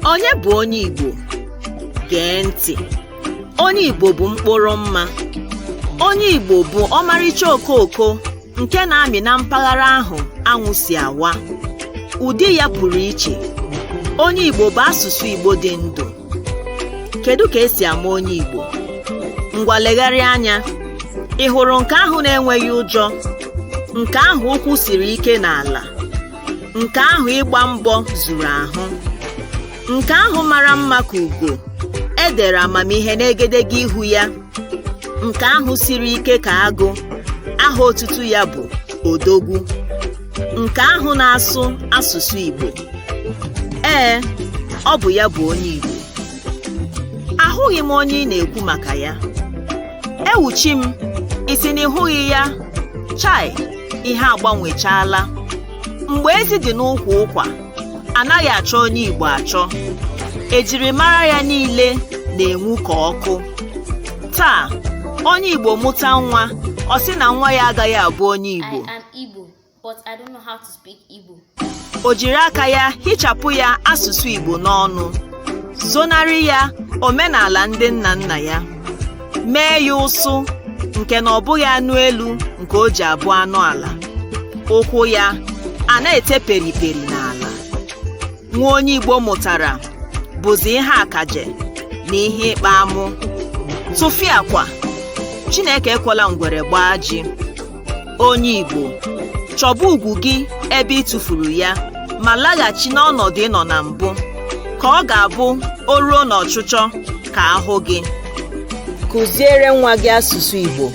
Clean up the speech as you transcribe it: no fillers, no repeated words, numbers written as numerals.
Onye bụ onye Igbo? Gee ntị. Onye Igbo bụ mkpụrụ mma. Onye Igbo bụ ọmarịcha okooko nke na-amị na mpaghara ahụ anwụ si awa. Ụdị ya pụrụ iche. Onye Igbo bụ asụsụ Igbo dị ndụ. Kedu ka esi ama onye Igbo? Ngwa legharịa anya. Ị hụrụ nke ahụ na-enweghị ụjọ? Nke ahụ ụkwụ siri ike n'ala? Nke ahụ ịgba mbọ zuru ahụ? Nke ahụ mara mma ka ugo, edere amamihe n'egedege ihu ya? Nke ahụ siri ike ka agụ, aha otutu ya bụ Odogwu? Nke ahụ na-asụ asụsụ Igbo? Ee, ọ bụ ya bụ onye Igbo. Ahụghị m onye ị na-ekwu maka ya. Ewuchi m, isi na ịhụghị ya? Chai, ihe agbanwechaala. Mgbe ezi dị n'ụkwa ụkwa, anaghị achọ onye Igbo achọ. Ejirimara ya niile na-enwu ka ọkụ. Taa, onye Igbo mụta nwa, ọ sị na nwa ya agaghị abụ onye Igbo. I am Igbo, but I don't know how to speak Igbo. O jiri aka ya hichapụ ya asụsụ Igbo n'ọnụ, zonarị ya omenala ndị nna nna ya, mee ya ụsụ nke na ọ bụghị anụ elu nke o ji abụ anụ ala. Ụkwụ ya a na-ete periperi n'ala. Nwa onye Igbo mụtara bụzi ihe akaje na ihe ịkpa amụ. Tụfịakwa, Chineke ekwela ngwere gbaa ji. Onye Igbo, chọba ugwu gị ebe ị tụfuru ya, ma laghachi n'ọnọdụ ị nọ na mbụ, ka ọ ga-abụ o ruo n'ọchụchọ ka ahụ gị. Kụziere nwa gị asụsụ Igbo.